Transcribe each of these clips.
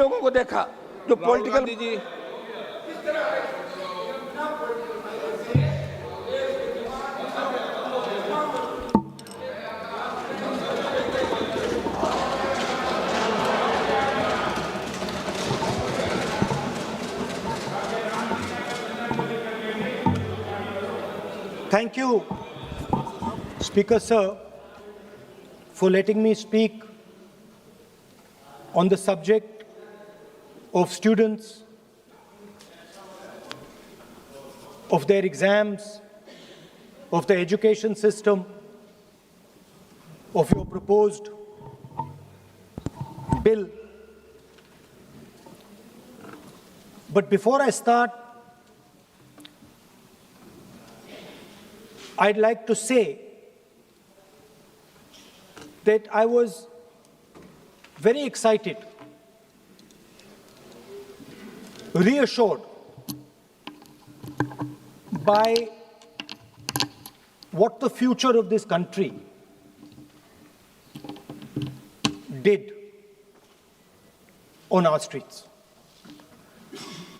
लोगों को देखा जो पॉलिटिकल जी Thank you, Speaker Sir, for letting me speak on the subject of students, of their exams, of the education system, of your proposed bill. But before I start, I'd like to say that I was very excited, reassured by what the future of this country did on our streets.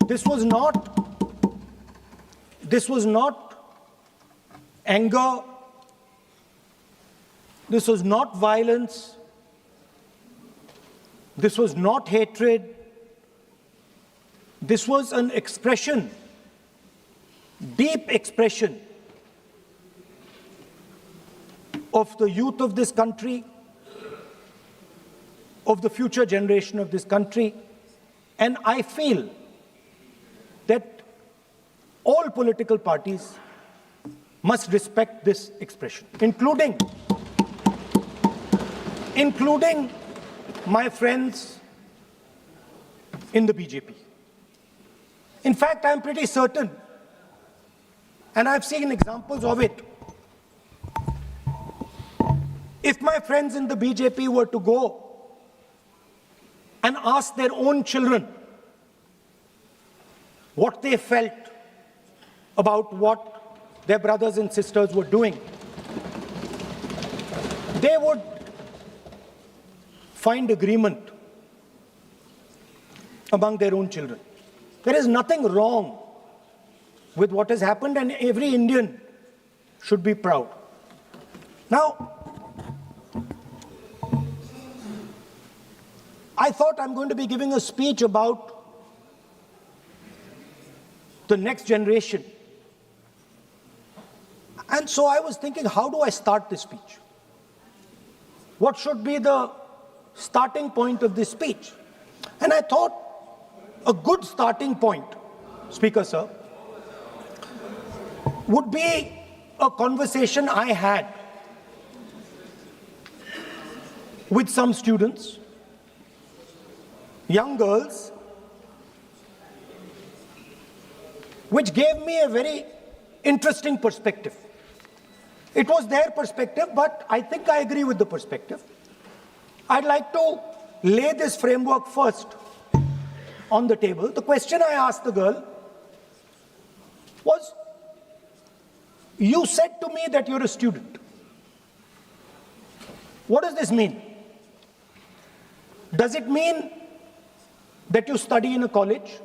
This was not anger, this was not violence, this was not hatred, this was an expression, deep expression of the youth of this country, of the future generation of this country, and I feel that all political parties must respect this expression, including my friends in the BJP. In fact, I'm pretty certain, and I've seen examples of it, if my friends in the BJP were to go and ask their own children what they felt about what their brothers and sisters were doing, they would find agreement among their own children. There is nothing wrong with what has happened, and every Indian should be proud. Now, I thought I'm going to be giving a speech about the next generation. And so I was thinking, how do I start this speech? What should be the starting point of this speech? And I thought a good starting point, Speaker Sir, would be a conversation I had with some students, young girls, which gave me a very interesting perspective. It was their perspective, but I think I agree with the perspective. I'd like to lay this framework first on the table. The question I asked the girl was, you said to me that you're a student. What does this mean? Does it mean that you study in a college?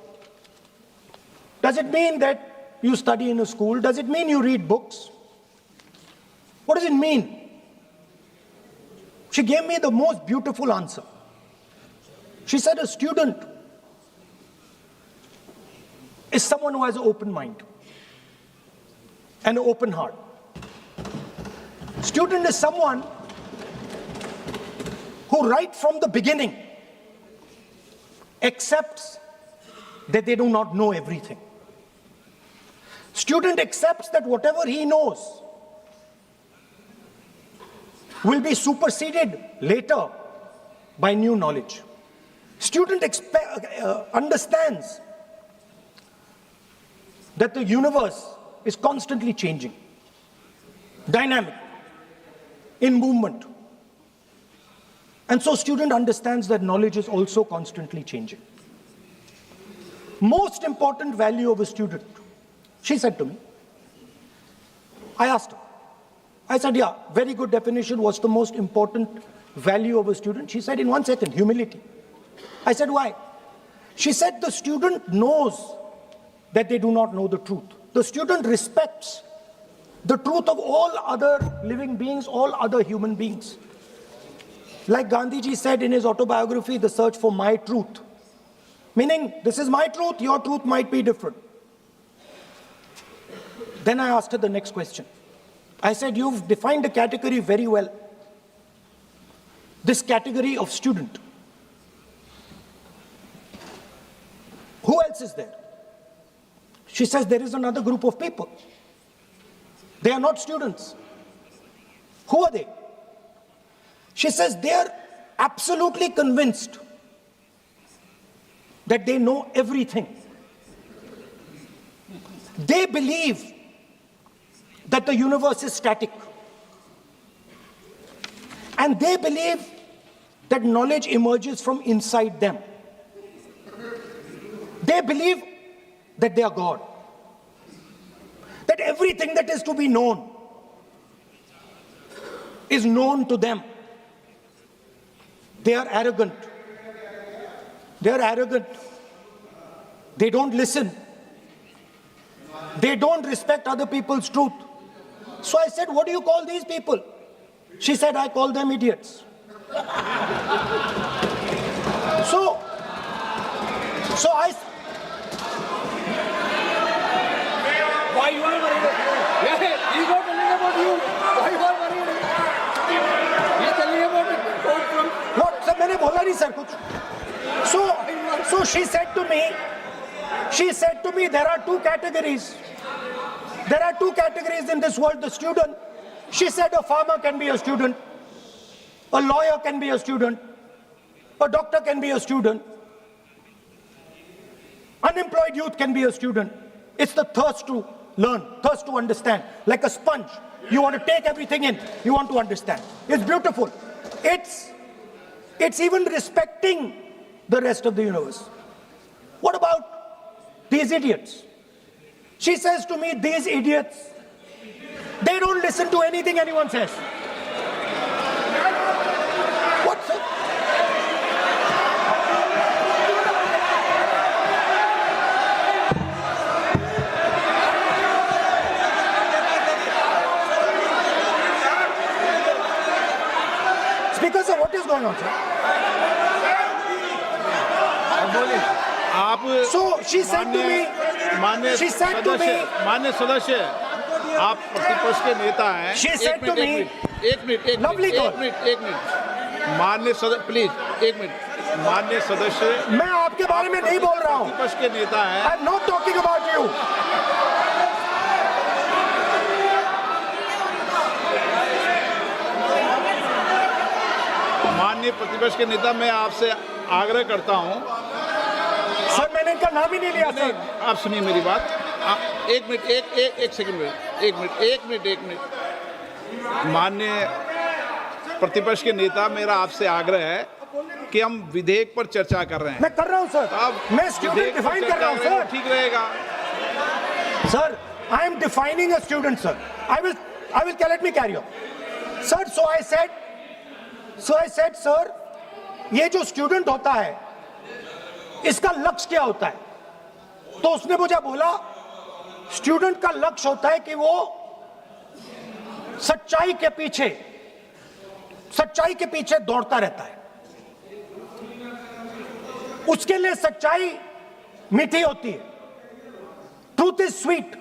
Does it mean that you study in a school? Does it mean you read books? What does it mean? She gave me the most beautiful answer. She said a student is someone who has an open mind and an open heart. Student is someone who right from the beginning accepts that they do not know everything. Student accepts that whatever he knows will be superseded later by new knowledge. Student understands that the universe is constantly changing, dynamic, in movement. And so student understands that knowledge is also constantly changing. Most important value of a student, she said to me. I asked her. I said, yeah, very good definition. What's the most important value of a student? She said, in 1 second, humility. I said, why? She said the student knows that they do not know the truth. The student respects the truth of all other living beings, all other human beings. Like Gandhiji said in his autobiography, The Search for My Truth. Meaning, this is my truth, your truth might be different. Then I asked her the next question. I said, you've defined a category very well. This category of student. Who else is there? She says there is another group of people. They are not students. Who are they? She says they are absolutely convinced that they know everything. They believe that the universe is static. And they believe that knowledge emerges from inside them. They believe that they are God. That everything that is to be known is known to them. They are arrogant. They are arrogant. They don't listen. They don't respect other people's truth. So I said, what do you call these people? She said, I call them idiots. So I... Why you are worried? Yeah, he's not telling about you. Why you are worried? He's telling about it. What? Sir, मैंने बोला नहीं sir कुछ. So she said to me, there are two categories. There are two categories in this world, the student. She said a farmer can be a student. A lawyer can be a student. A doctor can be a student. Unemployed youth can be a student. It's the thirst to learn, thirst to understand. Like a sponge. You want to take everything in. You want to understand. It's beautiful. It's even respecting the rest of the universe. What about these idiots? She says to me, these idiots, they don't listen to anything anyone says. What, sir? Speaker, sir, what is going on, sir? आप So she said to me, मान्य सदस्य आप प्रतिपक्ष के नेता हैं. She said to me, एक minute मान्य सदस्य प्लीज एक मिनट मान्य सदस्य मैं आपके बारे में नहीं बोल रहा हूँ. प्रतिपक्ष के नेता हैं. I'm not talking about you. माननीय प्रतिपक्ष के नेता, मैं आपसे आग्रह करता हूं. सर मैंने इनका नाम ही नहीं लिया सर. आप सुनिए मेरी बात. एक सेकंड एक मिनट माननीय प्रतिपक्ष के नेता, मेरा आपसे आग्रह है कि हम विधेयक पर चर्चा कर रहे हैं. मैं कर रहा हूं सर. मैं स्टूडेंट डिफाइन कर रहा हूं सर. ठीक रहेगा sir. I am defining a student, sir. I will let me carry on. Sir, so I said, sir, ये जो स्टूडेंट होता है, इसका लक्ष्य क्या होता है? तो उसने मुझे बोला, स्टूडेंट का लक्ष्य होता है कि वो सच्चाई के पीछे दौड़ता रहता है. उसके लिए सच्चाई मीठी होती है. Truth is sweet.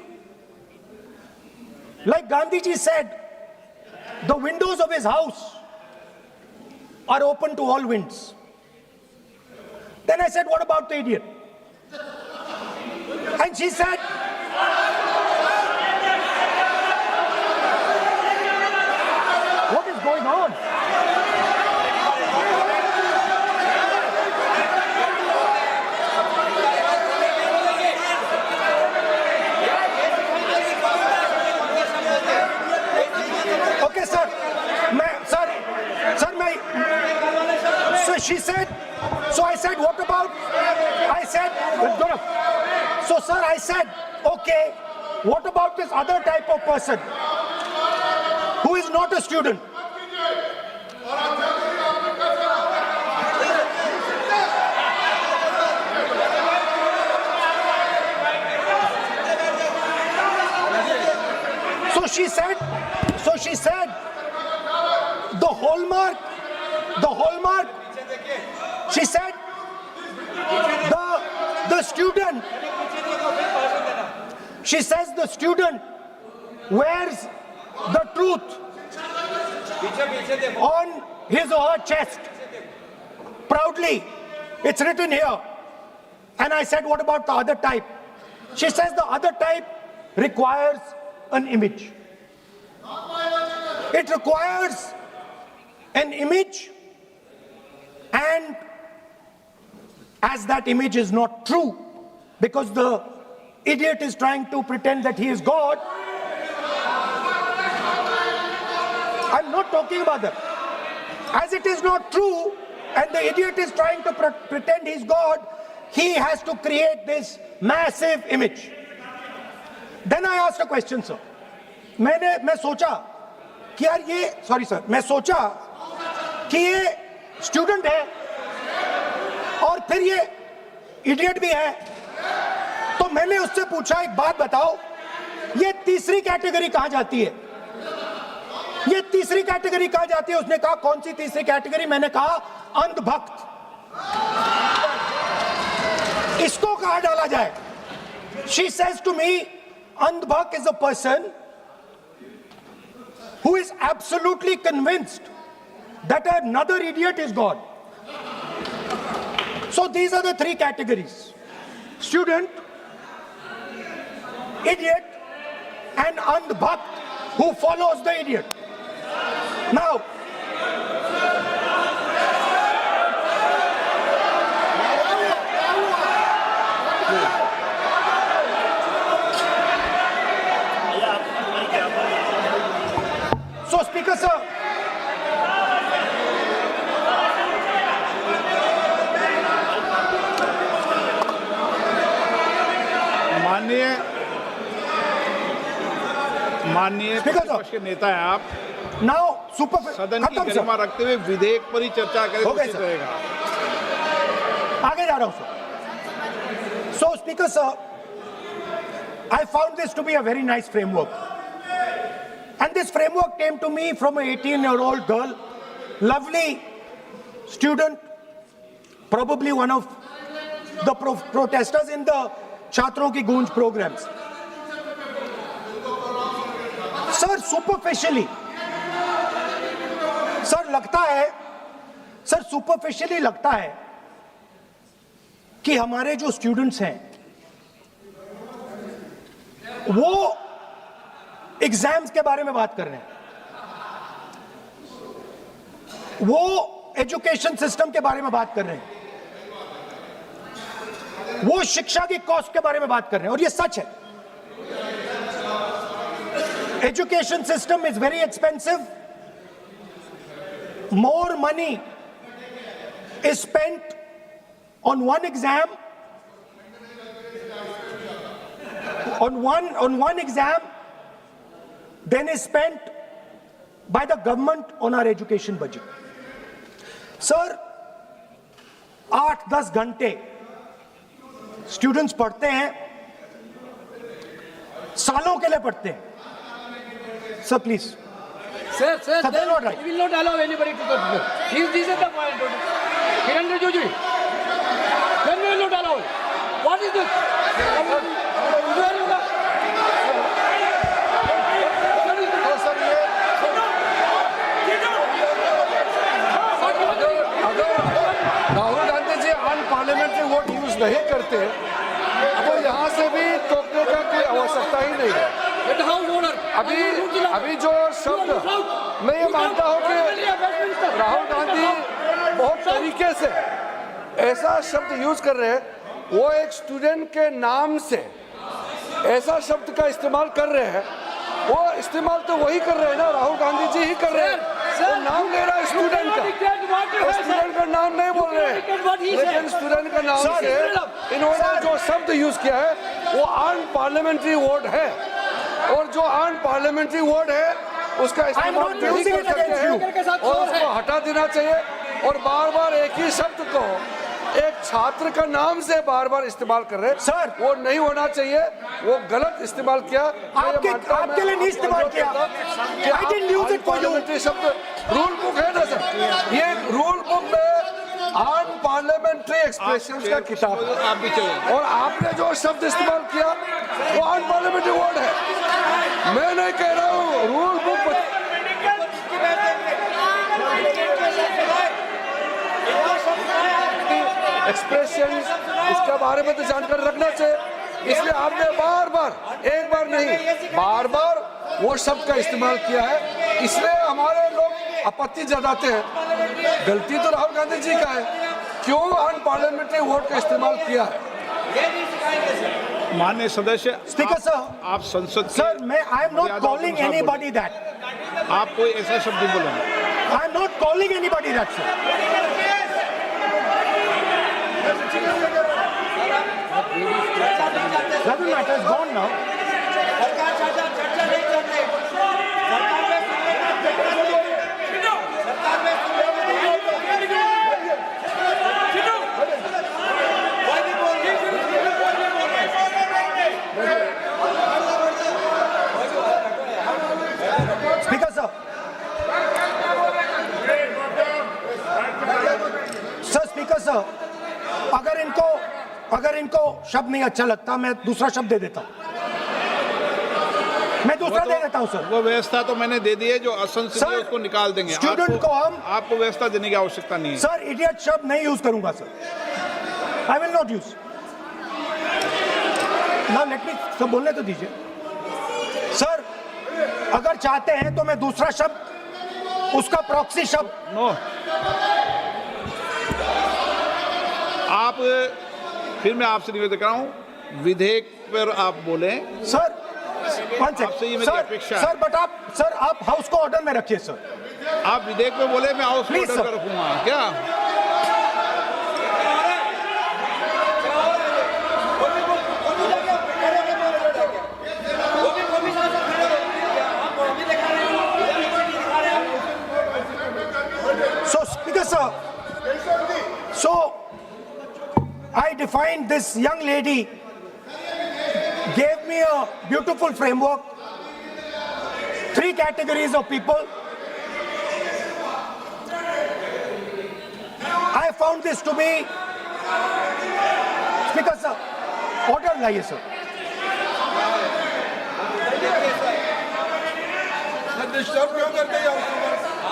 Like Gandhiji said, the windows of his house are open to all winds. Then I said, what about the idiot? And she said, what is going on? Okay, sir. So she said, so I said, what about? I said, so sir, I said, okay, what about this other type of person who is not a student? she said, the hallmark, she said, the student, she says the student wears the truth on his or her chest proudly. It's written here. And I said, what about the other type? She says the other type requires an image. It requires an image, and as that image is not true, because the idiot is trying to pretend that he is God. I'm not talking about that. As it is not true, and the idiot is trying to pretend he's God, he has to create this massive image. Then I asked a question, sir. मैं सोचा कि यार ये, sorry sir, मैं सोचा कि ये student है और फिर ये इडियट भी है, तो मैंने उससे पूछा एक बात बताओ, ये तीसरी कैटेगरी कहां जाती है? ये तीसरी कैटेगरी कहां जाती है? उसने कहा कौन सी तीसरी कैटेगरी? मैंने कहा अंधभक्त। इसको कहां डाला जाए? She says to me, अंधभक्त is a person who is absolutely convinced that another idiot is God. So these are the three categories: student, idiot, and andhbhakt who follows the idiot. Now, so Speaker sir, माननीय प्रतिपक्ष के नेता है आप, now super सदन की गरिमा रखते हुए विधेयक पर ही चर्चा करें तो उचित रहेगा। आगे जा रहा हूं sir. So Speaker sir, I found this to be a very nice framework, and this framework came to me from an 18-year-old girl, lovely student, probably one of the protesters in the Chhatron Ki Goonj programs. Sir superficially, sir लगता है, sir superficially लगता है कि हमारे जो students हैं वो exams के बारे में बात कर रहे हैं, वो एजुकेशन सिस्टम के बारे में बात कर रहे हैं, वो शिक्षा की कॉस्ट के बारे में बात कर रहे हैं, और ये सच है। Education system is very expensive. More money is spent on one exam, on one exam, than is spent by the government on our education budget. Sir, 8-10 घंटे students पढ़ते हैं, सालों के लिए पढ़ते हैं। Sir, please. Sir, they're not right. We will not allow anybody to talk. This is the point. Kiran Rijiju, then we will not allow it. What is this? Rahul Gandhi ji unparliamentary word use नहीं करते तो यहाँ से भी टोकने का कोई आवश्यकता ही नहीं है। अभी जो शब्द मैं ये मानता हूँ कि राहुल गांधी बहुत तरीके से ऐसा शब्द यूज कर रहे हैं, वो एक स्टूडेंट के नाम से ऐसा शब्द का इस्तेमाल कर रहे हैं। वो इस्तेमाल तो वही कर रहे हैं ना, राहुल गांधी जी ही कर रहे हैं। वो नाम ले रहा है स्टूडेंट का, स्टूडेंट का नाम नहीं बोल रहे हैं, लेकिन स्टूडेंट का नाम से इन्होंने जो शब्द यूज किया है वो अनपार्लियामेंट्री वर्ड है, और जो अनपार्लियामेंट्री वर्ड है उसका इस्तेमाल नहीं कर सकते हैं और उसको हटा देना चाहिए। और बार बार एक ही शब्द को एक छात्र का नाम से बार बार इस्तेमाल कर रहे हैं सर, वो नहीं होना चाहिए, वो गलत इस्तेमाल किया। आपके लिए नहीं इस्तेमाल किया। I didn't use it for you. शब्द रूल बुक है ना सर, ये रूल बुक में अनपार्लियामेंट्री एक्सप्रेशंस का किताब है। आप भी चाहिए और आपने जो शब्द इस्तेमाल किया वो अनपार्लियामेंट्री वर्ड है। मैं नहीं कह रहा हूँ, रूल बुक एक्सप्रेशन इसके बारे में तो जानकारी रखना चाहिए। इसलिए आपने बार बार, एक बार नहीं बार बार वो शब्द का इस्तेमाल किया है, इसलिए हमारे लोग आपत्ति जताते हैं। गलती तो राहुल गांधी जी का है, क्यों अनपार्लियामेंट्री वर्ड का इस्तेमाल किया है। माननीय सदस्य, स्पीकर सर, आप संसद सर मैं I am not calling anybody that. आप कोई ऐसा शब्द नहीं बोलेंगे। I am not calling anybody that sir. Doesn't matter, it's gone now. Speaker sir. Sir, Speaker sir, अगर इनको शब्द नहीं अच्छा लगता मैं दूसरा शब्द दे देता हूं। मैं दूसरा दे देता हूं सर। वो व्यवस्था तो मैंने दे दी है, जो असंसदीय है उसको निकाल देंगे। स्टूडेंट को हम, आपको व्यवस्था देने की आवश्यकता नहीं है सर। इडियट शब्द नहीं यूज करूंगा sir, I will not use. ना लेट मी सब बोलने तो दीजिए सर। अगर चाहते हैं तो मैं दूसरा शब्द, उसका प्रॉक्सी शब्द। नो, आप फिर मैं आपसे निवेदन कर रहा हूं, विधेयक पर आप बोले सर। आपसे ये मेरी अपेक्षा है। सर बट आप हाउस को ऑर्डर में रखिए सर। आप विधेयक पे बोले, मैं हाउस में Please, ऑर्डर sir. कर रखूंगा क्या? So Speaker sir, so I defined this young lady, gave me a beautiful framework, 3 categories of people. I found this to be, Speaker sir, order लाइए sir.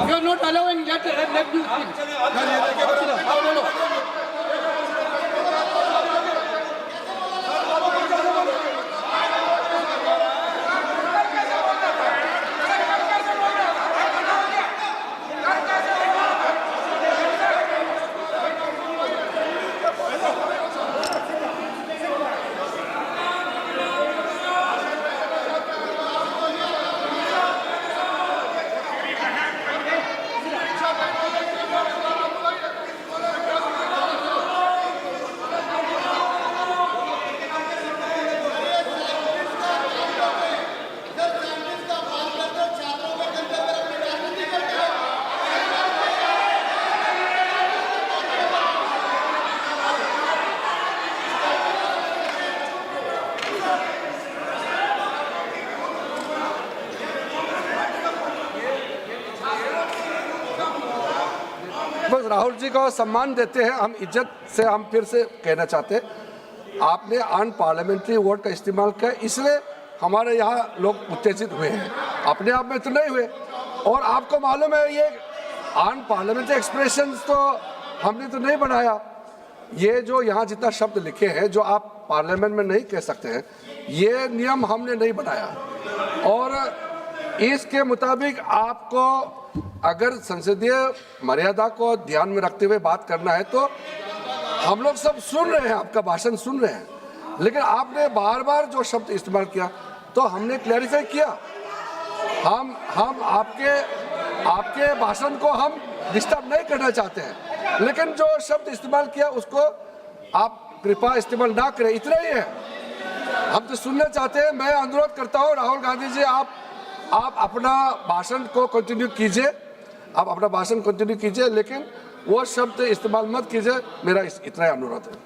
You are not allowing let you speak. बस राहुल जी को सम्मान देते हैं हम, इज्जत से हम फिर से कहना चाहते हैं, आपने अनपार्लियामेंट्री वर्ड का इस्तेमाल किया, इसलिए हमारे यहाँ लोग उत्तेजित हुए हैं। अपने आप में तो नहीं हुए, और आपको मालूम है ये अनपार्लियामेंट्री एक्सप्रेशंस तो हमने तो नहीं बनाया। ये जो यहाँ जितना शब्द लिखे हैं जो आप पार्लियामेंट में नहीं कह सकते हैं, ये नियम हमने नहीं बनाया, और इसके मुताबिक आपको अगर संसदीय मर्यादा को ध्यान में रखते हुए बात करना है तो हम लोग सब सुन रहे हैं, आपका भाषण सुन रहे हैं, लेकिन आपने बार बार जो शब्द इस्तेमाल किया तो हमने क्लैरिफाई किया। हम आपके भाषण को हम डिस्टर्ब नहीं करना चाहते हैं, लेकिन जो शब्द इस्तेमाल किया उसको आप कृपया इस्तेमाल ना करें, इतना ही है। हम तो सुनना चाहते हैं। मैं अनुरोध करता हूँ राहुल गांधी जी, आप अपना भाषण को कंटिन्यू कीजिए, आप अपना भाषण कंटिन्यू कीजिए, लेकिन वो शब्द इस्तेमाल मत कीजिए, मेरा इतना ही अनुरोध है।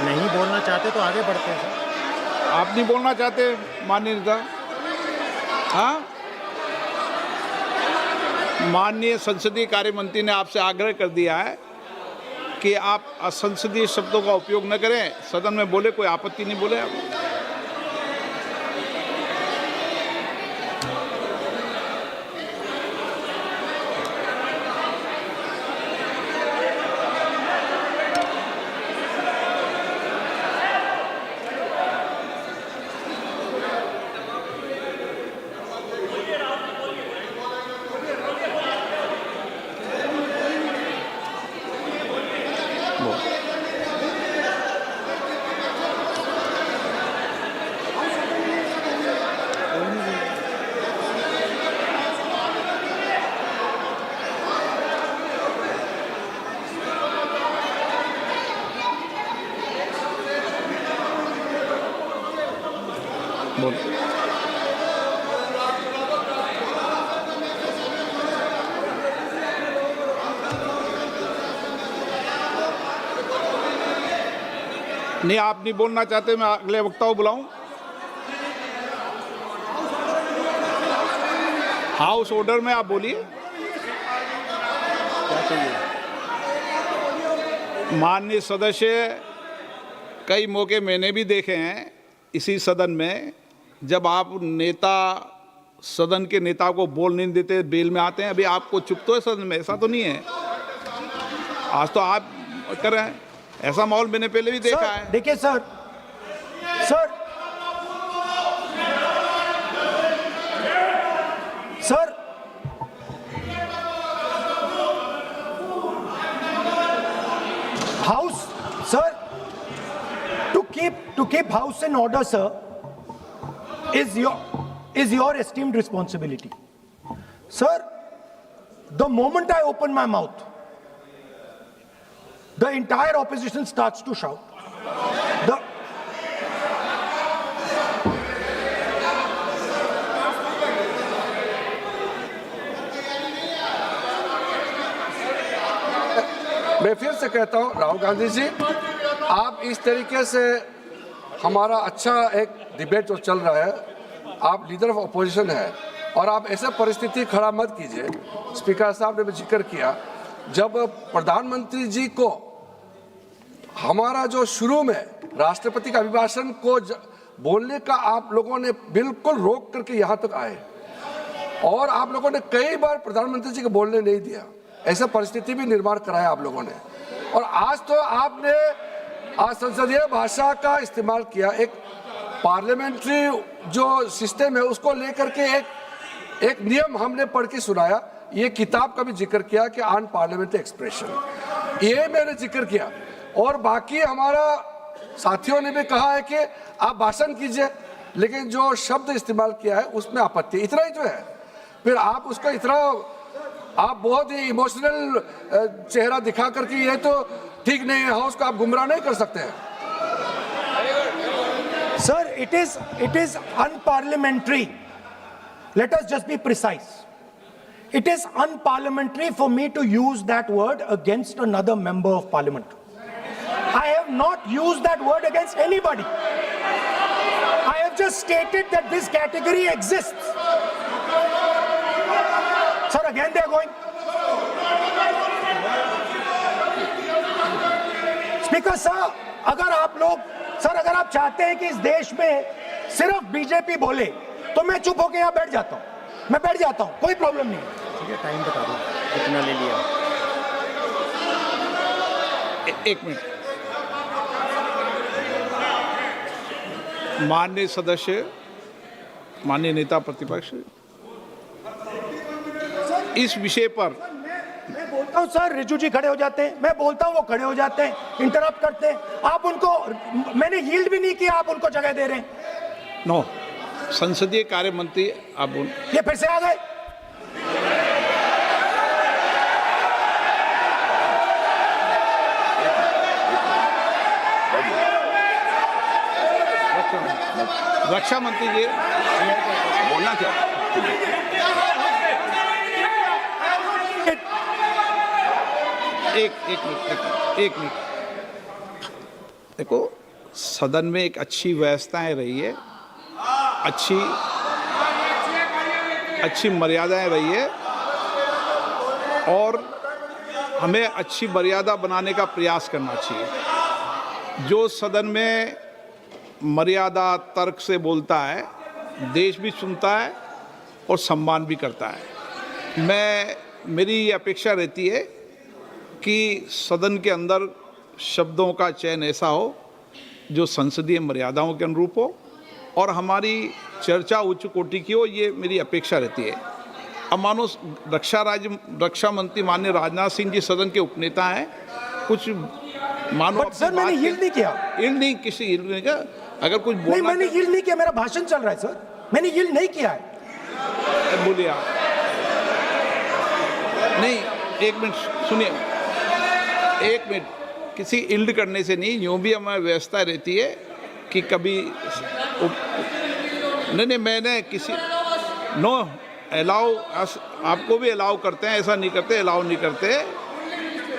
नहीं बोलना चाहते तो आगे बढ़ते हैं सर। आप नहीं बोलना चाहते माननीय नेता? हाँ, माननीय संसदीय कार्य मंत्री ने आपसे आग्रह कर दिया है कि आप असंसदीय शब्दों का उपयोग न करें, सदन में बोले, कोई आपत्ति नहीं बोले आप। बोल। नहीं, आप नहीं बोलना चाहते, मैं अगले वक्ता को बुलाऊं? हाउस ऑर्डर में आप बोलिए। माननीय सदस्य, कई मौके मैंने भी देखे हैं इसी सदन में, जब आप नेता सदन के नेता को बोल नहीं देते, बेल में आते हैं। अभी आपको चुप तो है सदन में, ऐसा तो नहीं है। आज तो आप कर रहे हैं, ऐसा माहौल मैंने पहले भी देखा है। देखिए sir, sir house, sir, to keep house in order, sir, is your esteemed responsibility. Sir, the moment I open my mouth, the entire opposition starts to shout. मैं फिर से कहता हूं, राहुल गांधी जी, आप इस तरीके से हमारा अच्छा एक डिबेट जो चल रहा है, आप लीडर ऑफ अपोजिशन है और आप ऐसे परिस्थिति खड़ा मत कीजिए। स्पीकर साहब ने भी जिक्र किया, जब प्रधानमंत्री जी को हमारा जो शुरू में राष्ट्रपति का अभिभाषण को बोलने का आप लोगों ने बिल्कुल रोक करके यहाँ तक आए और आप लोगों ने कई बार प्रधानमंत्री जी को बोलने नहीं दिया, ऐसा परिस्थिति भी निर्माण कराया आप लोगों ने। और आज तो आपने आज संसदीय भाषा का इस्तेमाल किया, एक पार्लियामेंट्री जो सिस्टम है उसको लेकर के एक नियम हमने पढ़ के सुनाया। ये किताब का भी जिक्र किया कि अन पार्लियामेंट्री एक्सप्रेशन, ये मैंने जिक्र किया। और बाकी हमारा साथियों ने भी कहा है कि आप भाषण कीजिए, लेकिन जो शब्द इस्तेमाल किया है उसमें आपत्ति, इतना ही जो है। फिर आप उसको इतना, आप बहुत ही इमोशनल चेहरा दिखा करके ये तो ठीक नहीं है, हाउस को आप गुमराह नहीं कर सकते हैं। Sir, it is unparliamentary. Let us just be precise. It is unparliamentary for me to use that word against another member of parliament. I have not used that word against anybody. I have just stated that this category exists. Sir, again they are going. Speaker sir, अगर आप लोग, sir अगर आप चाहते हैं कि इस देश में सिर्फ बीजेपी बोले तो मैं चुप होकर यहाँ बैठ जाता हूँ, मैं बैठ जाता हूँ, कोई प्रॉब्लम नहीं है। ठीक है, टाइम बता दो कितना ले लिया। एक मिनट। माननीय सदस्य, माननीय नेता प्रतिपक्ष, इस विषय पर मैं बोलता हूँ सर, रिजू जी खड़े हो जाते हैं, मैं बोलता हूँ वो खड़े हो जाते हैं, इंटरप्ट करते हैं। आप उनको, मैंने यील्ड भी नहीं किया, आप उनको जगह दे रहे हैं। नो, संसदीय कार्य मंत्री आप बोल, ये फिर से आ गए। रक्षा मंत्री जी बोलना क्या? एक मिनट देखो, सदन में एक अच्छी व्यवस्थाएं रही है, अच्छी मर्यादाएं रही है, और हमें अच्छी मर्यादा बनाने का प्रयास करना चाहिए। जो सदन में मर्यादा तर्क से बोलता है, देश भी सुनता है और सम्मान भी करता है। मेरी ये अपेक्षा रहती है कि सदन के अंदर शब्दों का चयन ऐसा हो जो संसदीय मर्यादाओं के अनुरूप हो और हमारी चर्चा उच्च कोटि की हो, ये मेरी अपेक्षा रहती है। अब मानो रक्षा मंत्री माननीय राजनाथ सिंह जी सदन के उपनेता हैं, कुछ मानो सर मैंने यील्ड नहीं किया। यील्ड नहीं, किसी यील्ड नहीं किया। अगर कुछ बोलना नहीं, मैंने यील्ड नहीं किया, मेरा भाषण चल रहा है सर, मैंने यील्ड नहीं किया है। बोलिए आप। नहीं, एक मिनट सुनिए, एक मिनट, किसी इल्ड करने से नहीं, यूँ भी हमारी व्यवस्था रहती है कि कभी नहीं मैंने किसी नो अलाउ, आपको भी अलाउ करते हैं, ऐसा नहीं करते, अलाउ नहीं करते,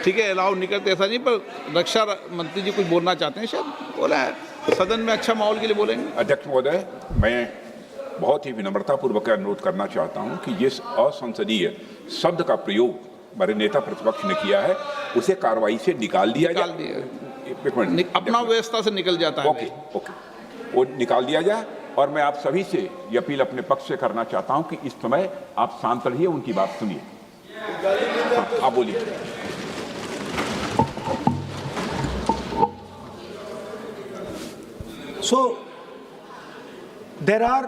ठीक है, अलाउ नहीं करते ऐसा नहीं, पर रक्षा मंत्री जी कुछ बोलना चाहते हैं, शायद बोला है, सदन में अच्छा माहौल के लिए बोलेंगे। अध्यक्ष महोदय, मैं बहुत ही विनम्रतापूर्वक अनुरोध करना चाहता हूं कि जिस असंसदीय शब्द का प्रयोग हमारे नेता प्रतिपक्ष ने किया है उसे कार्रवाई से निकाल दिया जाए। अपना व्यवस्था से निकल जाता है। ओके, वो निकाल दिया जाए। और मैं आप सभी से ये अपील अपने पक्ष से करना चाहता हूं कि इस समय आप शांत रहिए, उनकी बात सुनिए। आप बोलिए। So, there are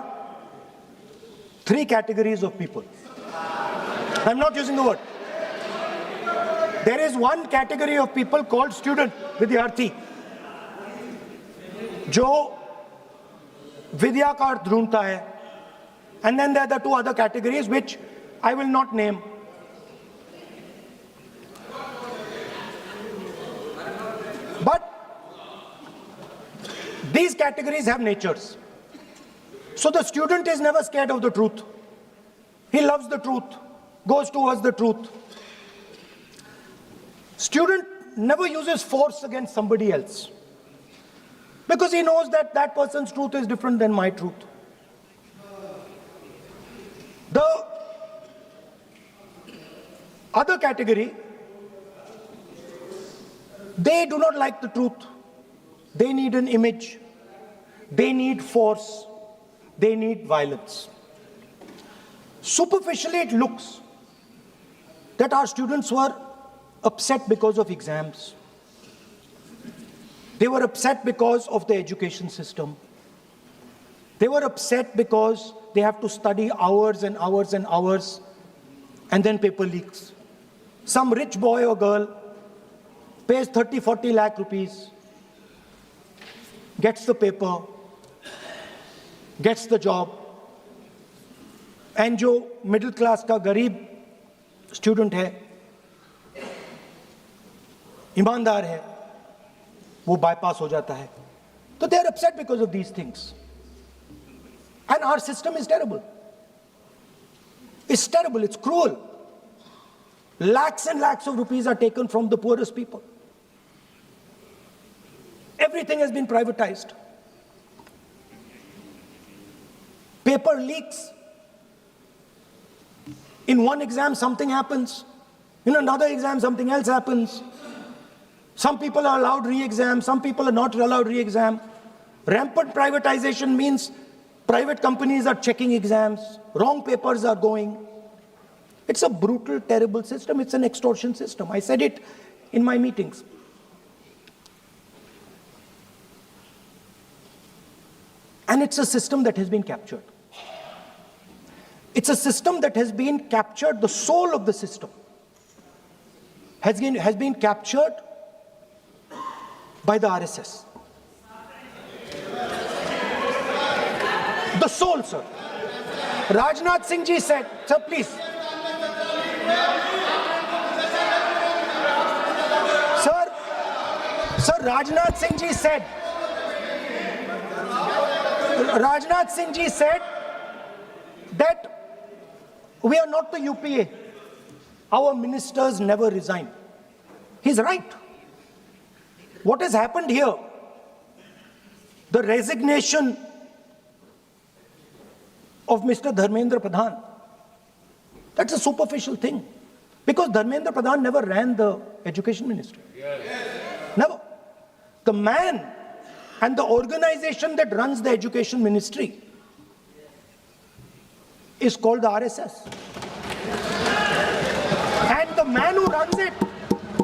3 categories of people. I'm not using the word. There is one category of people called student, विद्यार्थी, जो विद्या का अर्थ ढूंढता है, and then there are the 2 other categories which I will not name. But these categories have natures. So the student is never scared of the truth. He loves the truth, goes towards the truth. Student never uses force against somebody else because he knows that that person's truth is different than my truth. The other category, they do not like the truth. They need an image. They need force. They need violence. Superficially, it looks that our students were upset because of exams. They were upset because of the education system. They were upset because they have to study hours and hours and hours, and then paper leaks. Some rich boy or girl pays 30-40 lakh rupees, gets the paper, gets the job, and जो middle class का गरीब student है, ईमानदार है, वो bypass हो जाता है. तो they are upset because of these things. And our system is terrible. It's terrible, it's cruel. Lakhs and lakhs of rupees are taken from the poorest people. Everything has been privatized. Paper leaks. In one exam, something happens. In another exam, something else happens. Some people are allowed re-exam, some people are not allowed re-exam. Rampant privatization means private companies are checking exams, wrong papers are going. It's a brutal, terrible system. It's an extortion system. I said it in my meetings. And it's a system that has been captured. It's a system that has been captured, the soul of the system has been captured by the RSS. The soul, sir. Rajnath Singh ji said, sir, please. Sir, Rajnath Singh ji said, Rajnath Singh ji said that we are not the UPA. Our ministers never resign. He's right. What has happened here? The resignation of Mr. Dharmendra Pradhan. That's a superficial thing. Because Dharmendra Pradhan never ran the education ministry. Never. The man and the organization that runs the education ministry is called the RSS. And the man who runs it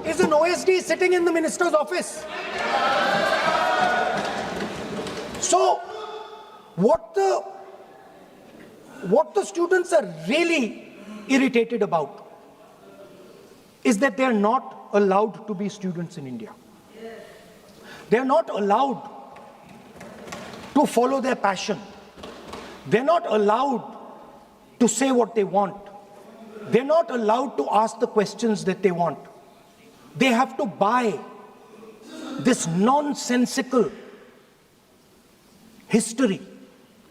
is an OSD sitting in the minister's office. So, what the students are really irritated about is that they are not allowed to be students in India. They are not allowed to follow their passion. They're not allowed to say what they want. They're not allowed to ask the questions that they want. They have to buy this nonsensical history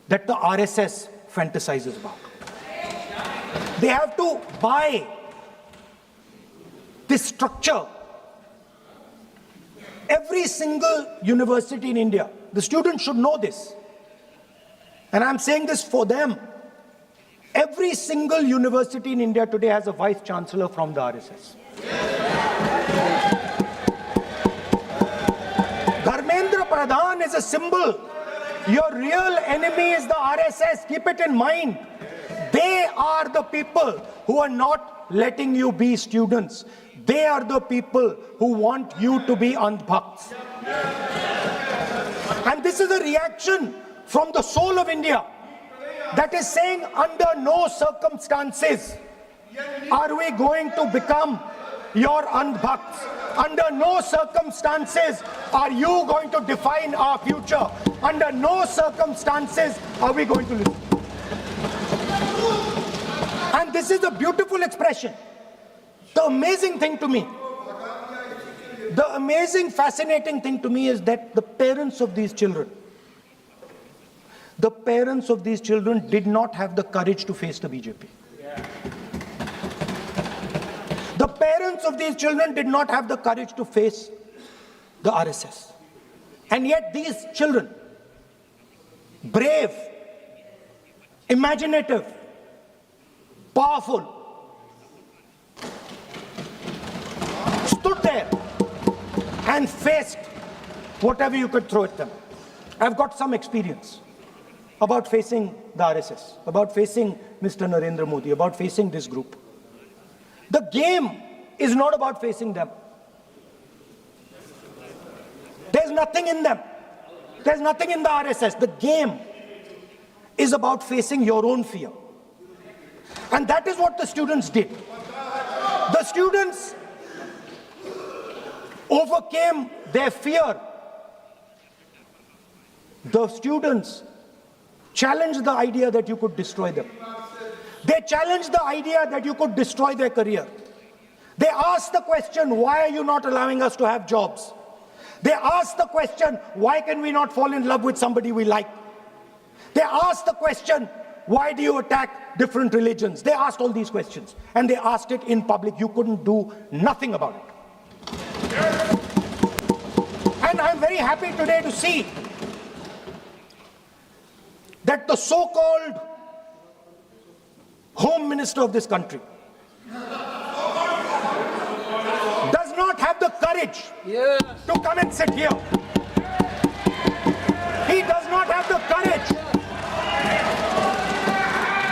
that the RSS fantasizes about. They have to buy this structure. Every single university in India, the students should know this, and I'm saying this for them. Every single university in India today has a vice chancellor from the RSS. Dharmendra Pradhan is a symbol. Your real enemy is the RSS. Keep it in mind. They are the people who are not letting you be students. They are the people who want you to be andhbhakts. And this is a reaction from the soul of India that is saying, under no circumstances are we going to become your andhbhakts. Under no circumstances are you going to define our future. Under no circumstances are we going to listen. And this is a beautiful expression. The amazing thing to me, the amazing, fascinating thing to me is that the parents of these children did not have the courage to face the BJP. The parents of these children did not have the courage to face the RSS. And yet these children, brave, imaginative, powerful, stood there and faced whatever you could throw at them. I've got some experience about facing the RSS, about facing Mr. Narendra Modi, about facing this group. The game is not about facing them. There's nothing in them. There's nothing in the RSS. The game is about facing your own fear. And that is what the students did. The students overcame their fear. The students challenged the idea that you could destroy them. They challenged the idea that you could destroy their career. They asked the question, why are you not allowing us to have jobs? They asked the question, why can we not fall in love with somebody we like? They asked the question, why do you attack different religions? They asked all these questions, and they asked it in public. You couldn't do nothing about it. And I'm very happy today to see that the so-called Home Minister of this country does not have the courage to come and sit here. He does not have the courage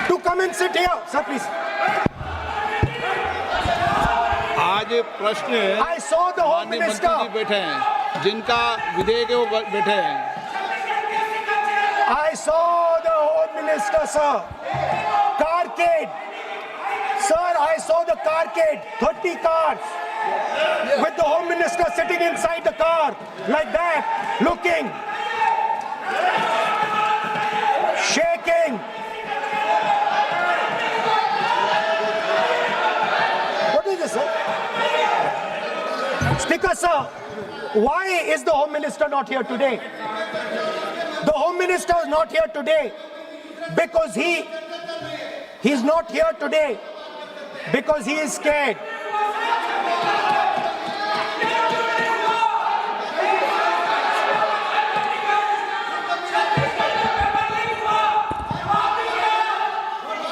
to come and sit here. Sir, please. आज प्रश्न है, I saw the Home माननीय मंत्री जी Minister. बैठे हैं, जिनका विधेयक है वो बैठे हैं. I saw the Home Minister, sir. Carcade. Sir, I saw the carcade. 30 cars. With the Home Minister sitting inside the car. Like that. Looking. Shaking. What is this, sir? Speaker, sir. Why is the Home Minister not here today? The Home Home Minister is not here today because he's not here today because he is scared.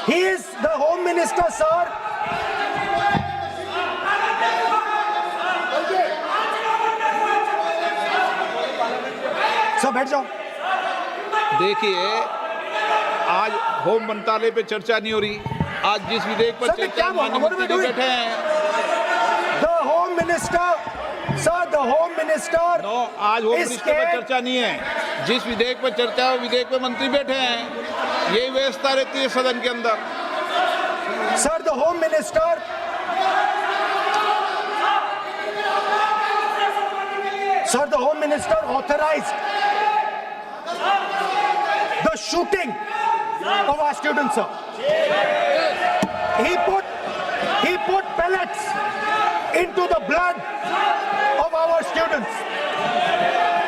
He is the Home Minister, sir. Sir बैठ जाओ। देखिए, आज home मंत्रालय पे चर्चा नहीं हो रही। आज जिस विधेयक पर चर्चा माननीय मंत्री जी बैठे हैं, The Home Minister, sir, the Home Minister आज होम मिनिस्टर पर चर्चा नहीं है। जिस विधेयक पर चर्चा है, विधेयक पे मंत्री बैठे हैं। यही व्यवस्था रहती है सदन के अंदर। Sir, the Home Minister, sir, the Home Minister authorized the shooting of our students, sir. He put pellets into the blood of our students.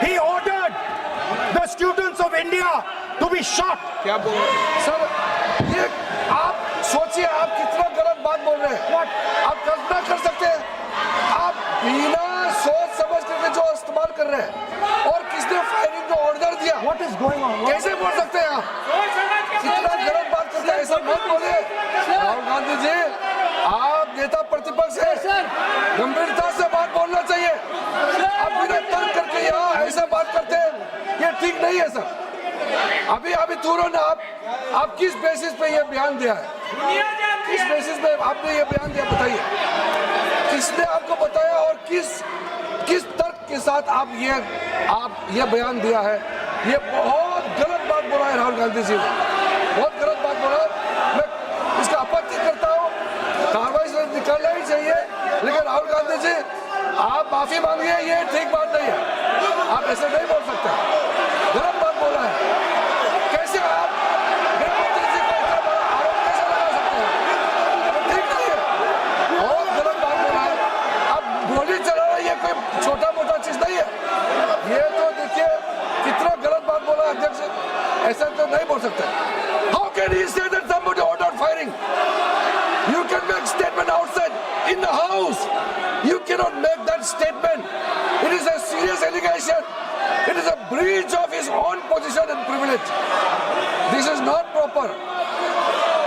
He ordered the students of India to be shot. क्या बोल रहे हैं? Sir, ये आप सोचिए, आप कितना गलत बात बोल रहे हैं। आप कल्पना कर सकते हैं, आप बिना सोच समझ करके जो इस्तेमाल कर रहे हैं, और किसने फायरिंग का ऑर्डर दिया, What is going on? कैसे बोल सकते हैं आप? कितना गलत बात करते हैं, ऐसा मत बोले। राहुल गांधी जी, आप नेता प्रतिपक्ष हैं, गंभीरता से बात बोलना चाहिए। आप बिना तर्क करके यहाँ ऐसा बात करते हैं, ये ठीक नहीं है सर। अभी तुरंत आप किस बेसिस पे ये बयान दिया है? किस बेसिस पे आपने ये बयान दिया, बताइए। किसने आपको बताया और किस तर्क के साथ आप ये बयान दिया है? ये बहुत गलत बात बोला है राहुल गांधी जी ने, बहुत गलत बात बोला। मैं इसका आपत्ति करता हूँ, कार्रवाई से निकालना ही चाहिए, लेकिन राहुल गांधी जी आप माफी मांगिए, ये ठीक बात नहीं है। आप ऐसे नहीं बोल सकते, गलत बात बोला है। कैसे आप गृहमंत्री जी को इतना बड़ा आरोप कैसे लगा सकते हैं? ठीक नहीं है, बहुत गलत बात बोला है। आप गोली चलाना ये कोई छोटा मोटा चीज नहीं है। ये तो देखिए कितना गलत बात बोला अध्यक्ष, ऐसा तो नहीं बोल सकते। How can he say that somebody ordered firing? You can make statement outside in the house. You cannot make that statement. It is a serious allegation. It is a breach of his own position and privilege. This is not proper.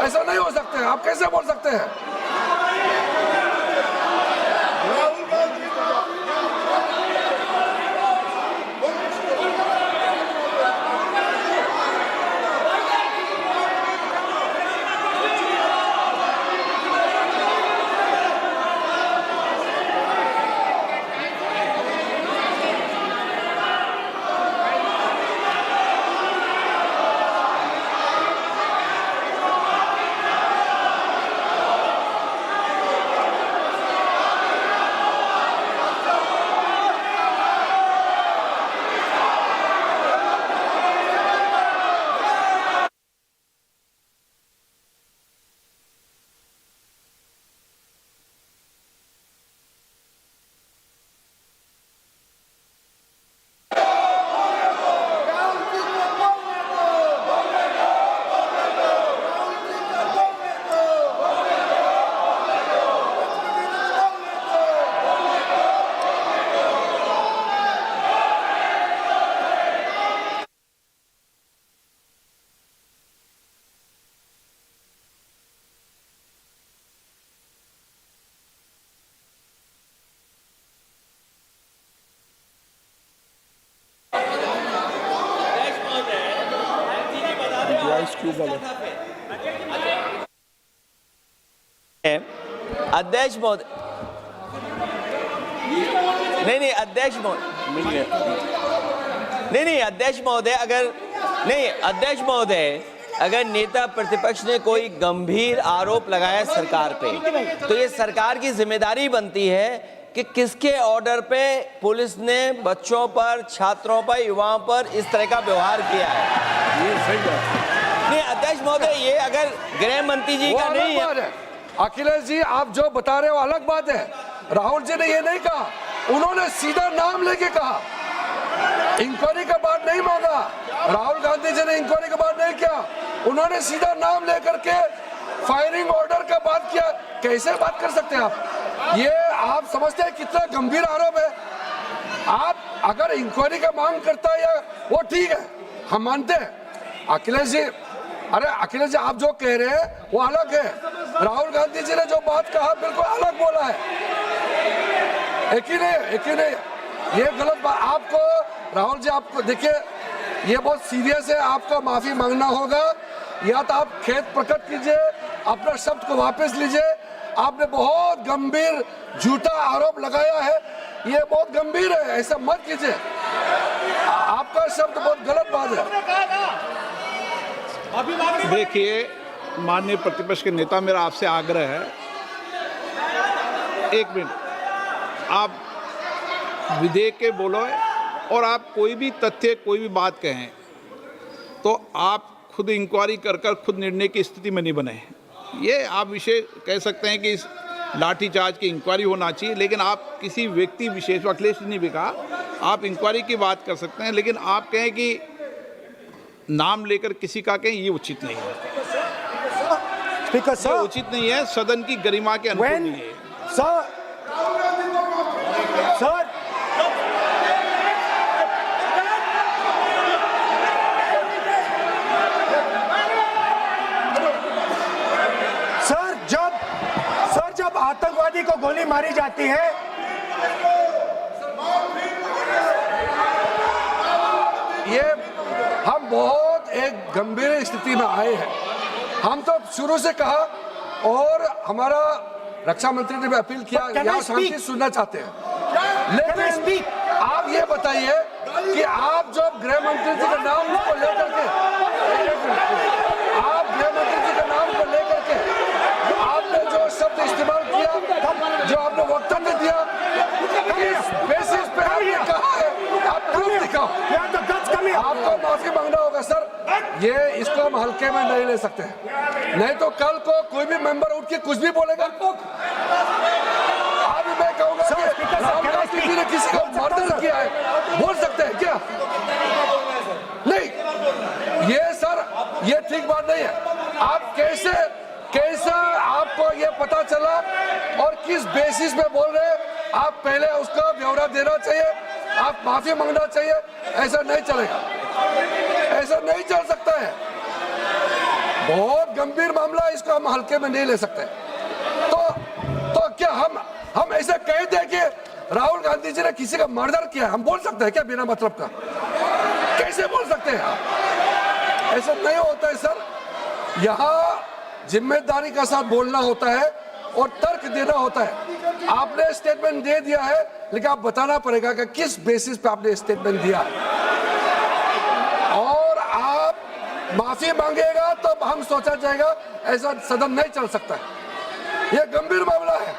ऐसा नहीं हो सकते हैं, आप कैसे बोल सकते हैं? अध्यक्ष महोदय, नहीं अध्यक्ष महोदय, नहीं अध्यक्ष महोदय, अध्यक्ष महोदय, अगर नेता प्रतिपक्ष ने कोई गंभीर आरोप लगाया सरकार पे, तो ये सरकार की जिम्मेदारी बनती है कि किसके ऑर्डर पे पुलिस ने बच्चों पर, छात्रों पर, युवाओं पर इस तरह का व्यवहार किया है। ये सही बात नहीं अध्यक्ष महोदय, ये अगर गृह मंत्री जी का नहीं है। अखिलेश जी, आप जो बता रहे हो अलग बात है। राहुल जी ने ये नहीं कहा, उन्होंने सीधा नाम लेके कहा। इंक्वायरी का बात नहीं मांगा, राहुल गांधी जी ने इंक्वायरी का बात नहीं किया, उन्होंने सीधा नाम लेकर के फायरिंग ऑर्डर का बात किया। कैसे बात कर सकते हैं आप? ये आप समझते हैं कितना गंभीर आरोप है? आप अगर इंक्वायरी का मांग करता है या वो ठीक है, हम मानते हैं। अखिलेश जी, अरे अखिलेश जी आप जो कह रहे हैं वो अलग है, राहुल गांधी जी ने जो बात कहा बिल्कुल अलग बोला है। एक ही नहीं, ये गलत बात। आपको राहुल जी, आपको देखिए ये बहुत सीरियस है, आपको माफी मांगना होगा, या तो आप खेद प्रकट कीजिए, अपना शब्द को वापस लीजिए। आपने बहुत गंभीर झूठा आरोप लगाया है, ये बहुत गंभीर है, ऐसा मत कीजिए। आपका शब्द बहुत गलत बात है। देखिए माननीय प्रतिपक्ष के नेता, मेरा आपसे आग्रह है, एक मिनट, आप विधेयक के बोलो और आप कोई भी तथ्य कोई भी बात कहें तो आप खुद इंक्वायरी कर खुद निर्णय की स्थिति में नहीं बने। ये आप विषय कह सकते हैं कि इस लाठीचार्ज की इंक्वायरी होना चाहिए, लेकिन आप किसी व्यक्ति विशेष, अखिलेश जी ने भी कहा, आप इंक्वायरी की बात कर सकते हैं, लेकिन आप कहें कि नाम लेकर किसी का कहें, ये उचित नहीं है। Speaker, ये sir, उचित नहीं है, सदन की गरिमा के अनुकूल नहीं है। sir, जब आतंकवादी को गोली मारी जाती है, ये हम बहुत एक गंभीर स्थिति में आए हैं। हम तो शुरू से कहा, और हमारा रक्षा मंत्री ने भी अपील किया, यहाँ शांति सुनना चाहते हैं। लेकिन आप ये बताइए कि आप जो गृह मंत्री जी के नाम को लेकर के, आप गृह मंत्री जी के नाम को लेकर के आपने जो शब्द इस्तेमाल किया, जो आपने वक्तव्य दिया, किस बेसिस पे आपने कहा है, आप प्रूफ दिखाओ। आपको माफी मांगना होगा सर, ये इसको हम हल्के में नहीं ले सकते हैं, नहीं तो कल को कोई भी मेंबर उठ के कुछ भी बोलेगा। अभी मैं कहूँगा कि राहुल गांधी जी ने किसी को मर्डर किया है, बोल सकते हैं क्या? नहीं, ये सर ये ठीक बात नहीं है। आप कैसा आपको ये पता चला और किस बेसिस पे बोल रहे हैं? आप पहले उसका ब्यौरा देना चाहिए, आप माफी मांगना चाहिए। ऐसा नहीं चलेगा, ऐसा नहीं चल सकता है। बहुत गंभीर मामला है, इसको हम हल्के में नहीं ले सकते। तो क्या हम ऐसे कह दें कि राहुल गांधी जी ने किसी का मर्डर किया, हम बोल सकते हैं क्या बिना मतलब का? कैसे बोल सकते हैं आप? ऐसा नहीं होता है सर। यहाँ जिम्मेदारी का साथ बोलना होता है और तर्क देना होता है। आपने स्टेटमेंट दे दिया है, लेकिन आप बताना पड़ेगा कि किस बेसिस पे आपने स्टेटमेंट दिया, और आप माफी मांगेगा तो हम सोचा जाएगा। ऐसा सदन नहीं चल सकता है, यह गंभीर मामला है।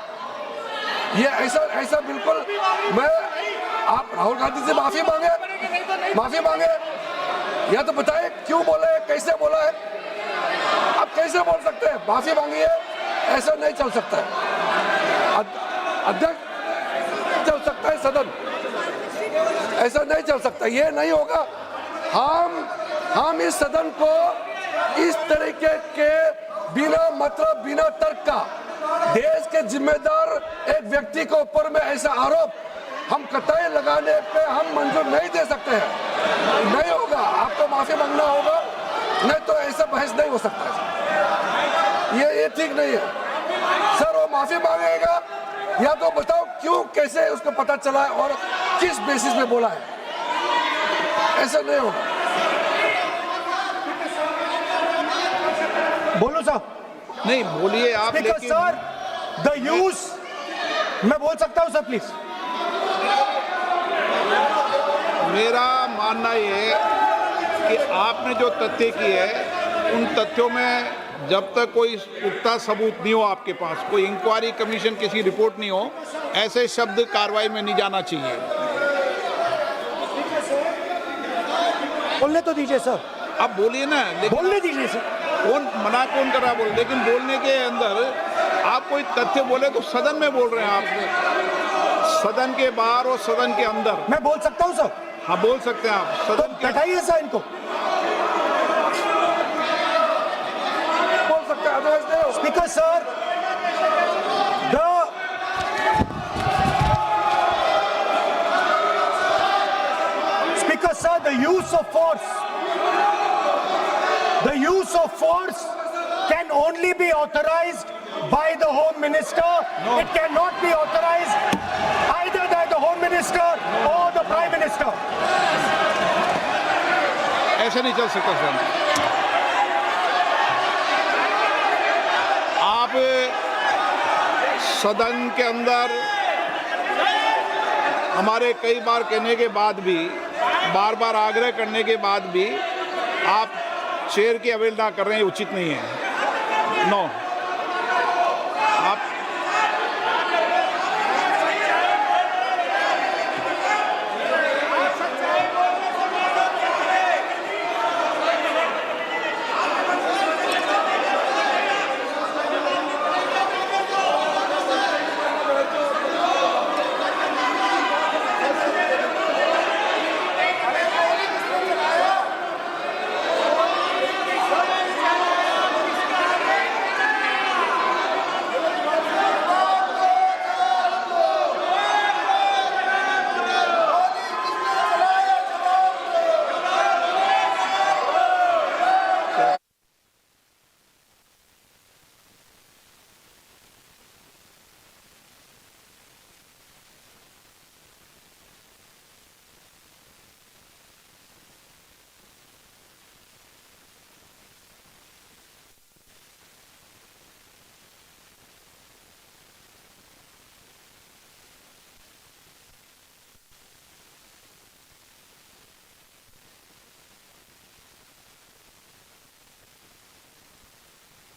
ये ऐसा बिल्कुल आप राहुल गांधी से माफी मांगे, या तो बताए क्यों बोला है, कैसे बोला है। आप कैसे बोल सकते हैं? माफी मांगिए, ऐसा नहीं चल सकता है। अध्यक्ष चल सकता है सदन, ऐसा नहीं चल सकता, ये नहीं होगा। हम इस सदन को इस तरीके के बिना मतलब बिना तर्क का देश के जिम्मेदार एक व्यक्ति के ऊपर में ऐसा आरोप हम कतई लगाने पे हम मंजूर नहीं दे सकते हैं। नहीं होगा, आपको माफी मांगना होगा, नहीं तो ऐसा बहस नहीं हो सकता है। ये ठीक नहीं है सर। वो माफी मांगेगा, या तो बताओ क्यों, कैसे उसको पता चला है और किस बेसिस पे बोला है। ऐसा नहीं होगा। बोलो साहब। नहीं बोलिए आप, स्पीकर लेकिन सर, द यूज, मैं बोल सकता हूं सर प्लीज? मेरा मानना ये है कि आपने जो तथ्य किए हैं, उन तथ्यों में जब तक कोई पुख्ता सबूत नहीं हो, आपके पास कोई इंक्वायरी कमीशन किसी रिपोर्ट नहीं हो, ऐसे शब्द कार्रवाई में नहीं जाना चाहिए। बोलने तो दीजिए सर। आप बोलिए ना, लेकिन बोलने दीजिए सर। कौन कर रहा बोल, लेकिन बोलने के अंदर आप कोई तथ्य बोले तो सदन में बोल रहे हैं आप, सदन के बाहर और सदन के अंदर। मैं बोल सकता हूं सर। हाँ बोल सकते हैं आप तो सदन के बैठाइए सर इनको। बोल सकते हैं, अदरवाइज नहीं होगा। Speaker sir, the use of force can only be authorized by the Home Minister. No. It cannot be authorized either by the Home Minister or the Prime Minister. ऐसे नहीं चल सकता सर। आप सदन के अंदर हमारे कई बार कहने के बाद भी, बार बार आग्रह करने के बाद भी आप चेयर की अवहेलना कर रहे हैं, उचित नहीं है। नो, आप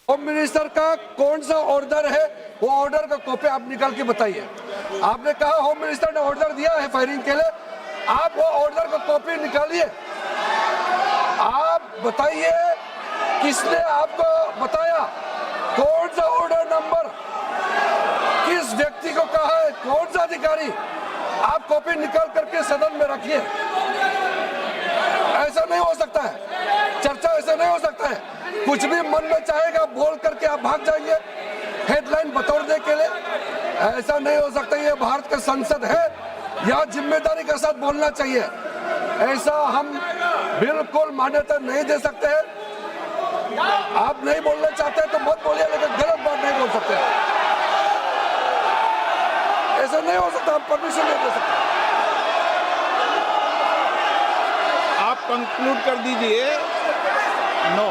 होम मिनिस्टर का कौन सा ऑर्डर है, वो ऑर्डर का कॉपी आप निकाल के बताइए। आपने कहा होम मिनिस्टर ने ऑर्डर दिया है फायरिंग के लिए, आप वो ऑर्डर का कॉपी निकालिए। आप बताइए किसने आपको बताया, कौन सा ऑर्डर नंबर, किस व्यक्ति को कहा है, कौन सा अधिकारी। आप कॉपी निकाल करके सदन में रखिए। ऐसा नहीं हो सकता है, चर्चा ऐसा नहीं हो सकता है। कुछ भी मन में चाहेगा बोल करके आप भाग जाएंगे हेडलाइन बतौरने के लिए। ऐसा नहीं हो सकता। ये भारत का संसद है, यहाँ जिम्मेदारी के साथ बोलना चाहिए। ऐसा हम बिल्कुल मान्यता नहीं दे सकते हैं। आप नहीं बोलना चाहते तो मत बोलिए, लेकिन गलत बात नहीं बोल सकते। ऐसा नहीं हो सकता, हम परमिशन नहीं दे सकते। आप कंक्लूड कर दीजिए। नो,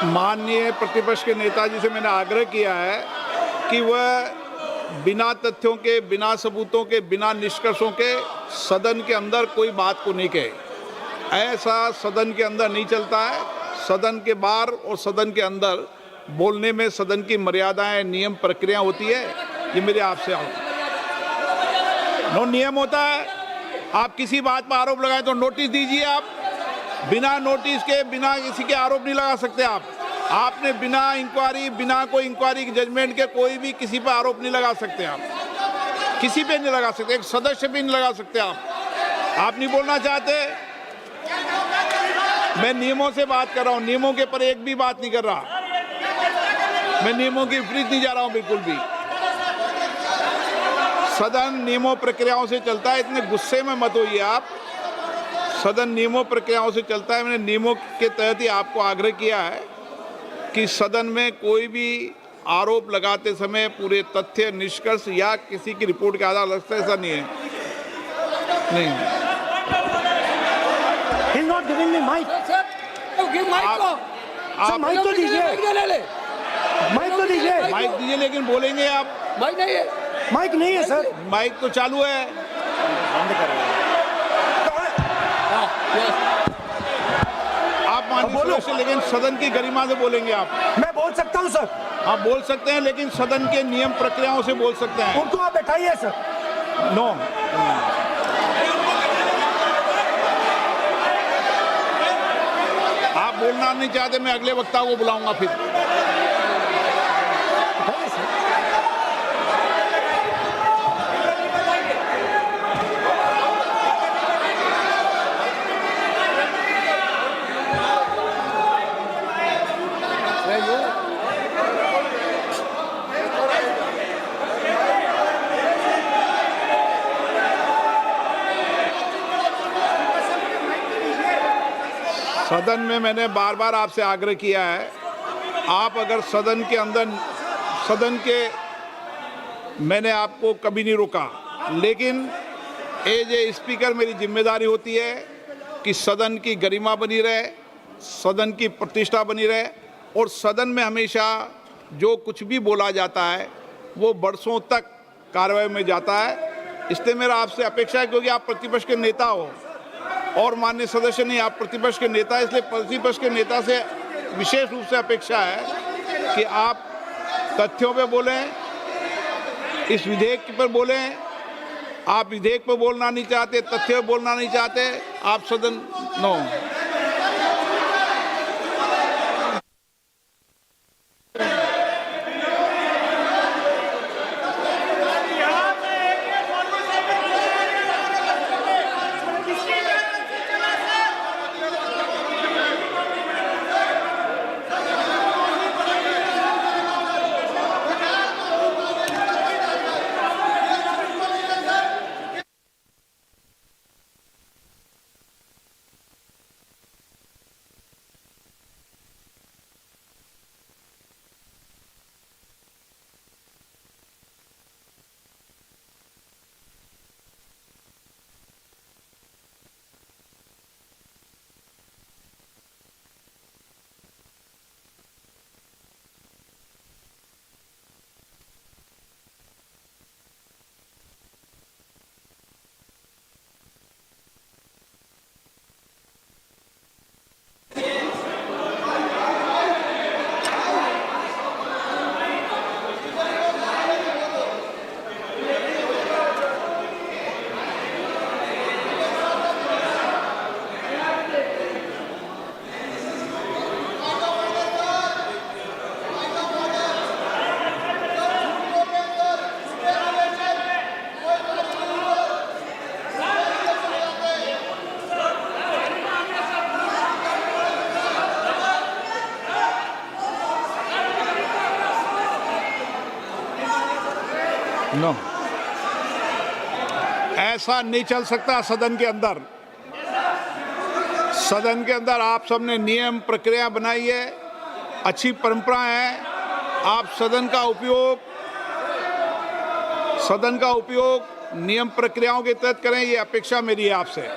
माननीय प्रतिपक्ष के नेताजी से मैंने आग्रह किया है कि वह बिना तथ्यों के, बिना सबूतों के, बिना निष्कर्षों के सदन के अंदर कोई बात को नहीं कहे। ऐसा सदन के अंदर नहीं चलता है। सदन के बाहर और सदन के अंदर बोलने में सदन की मर्यादाएं, नियम, प्रक्रिया होती है। ये मेरे आपसे नो नियम होता है। आप किसी बात पर आरोप लगाएं तो नोटिस दीजिए। आप बिना नोटिस के, बिना किसी के आरोप नहीं लगा सकते। आपने बिना इंक्वायरी, बिना कोई इंक्वायरी की जजमेंट के कोई भी किसी पर आरोप नहीं लगा सकते। आप किसी पे नहीं लगा सकते, एक सदस्य भी नहीं लगा सकते। आप नहीं बोलना चाहते, मैं नियमों से बात कर रहा हूं, नियमों के पर एक भी बात नहीं कर रहा। मैं नियमों के विपरीत नहीं जा रहा हूं बिल्कुल भी। सदन नियमों प्रक्रियाओं से चलता है, इतने गुस्से में मत होइए आप। सदन नियमों प्रक्रियाओं से चलता है। मैंने नियमों के तहत ही आपको आग्रह किया है कि सदन में कोई भी आरोप लगाते समय पूरे तथ्य, निष्कर्ष या किसी की रिपोर्ट के आधार लगता है, ऐसा नहीं है। नहीं, He's not giving me mic. आप माइक तो दीजिए, माइक तो दीजिए। माइक दीजिए, लेकिन बोलेंगे आप। माइक नहीं है, माइक नहीं है सर। माइक तो चालू है। आप माननीय सदस्य, लेकिन सदन की गरिमा से बोलेंगे आप। मैं बोल सकता हूं सर। आप बोल सकते हैं, लेकिन सदन के नियम प्रक्रियाओं से बोल सकते हैं। उनको आप बैठाइए सर। नो, आप बोलना नहीं चाहते, मैं अगले वक्ता को बुलाऊंगा फिर। सदन में मैंने बार बार आपसे आग्रह किया है, आप अगर सदन के अंदर, मैंने आपको कभी नहीं रोका, लेकिन एज ए स्पीकर मेरी जिम्मेदारी होती है कि सदन की गरिमा बनी रहे, सदन की प्रतिष्ठा बनी रहे, और सदन में हमेशा जो कुछ भी बोला जाता है वो बरसों तक कार्रवाई में जाता है। इसलिए मेरा आपसे अपेक्षा है, क्योंकि आप प्रतिपक्ष के नेता हो और माननीय सदस्य नहीं, आप प्रतिपक्ष के नेता, इसलिए प्रतिपक्ष के नेता से विशेष रूप से अपेक्षा है कि आप तथ्यों पे बोलें, इस विधेयक पर बोलें। आप विधेयक पर बोलना नहीं चाहते, तथ्य पर बोलना नहीं चाहते, आप सदन नो। नो, ऐसा नहीं चल सकता सदन के अंदर। सदन के अंदर आप सबने नियम प्रक्रिया बनाई है, अच्छी परंपरा है। आप सदन का उपयोग नियम प्रक्रियाओं के तहत करें, ये अपेक्षा मेरी है आपसे।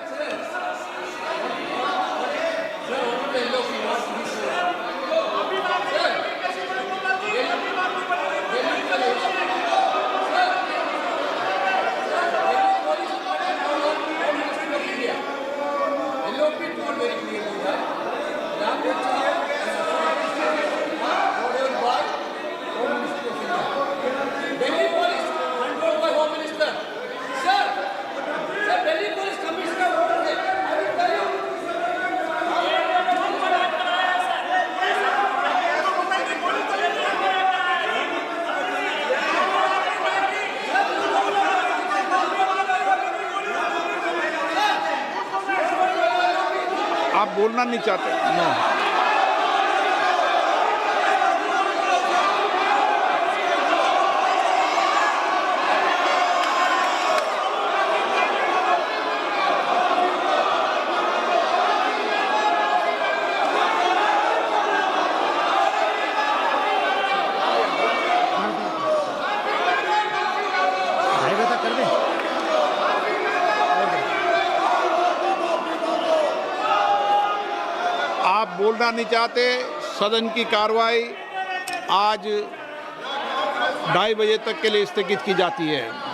आप बोलना नहीं चाहते? नो। आप बोलना नहीं चाहते। सदन की कार्रवाई आज 2:30 बजे तक के लिए स्थगित की जाती है।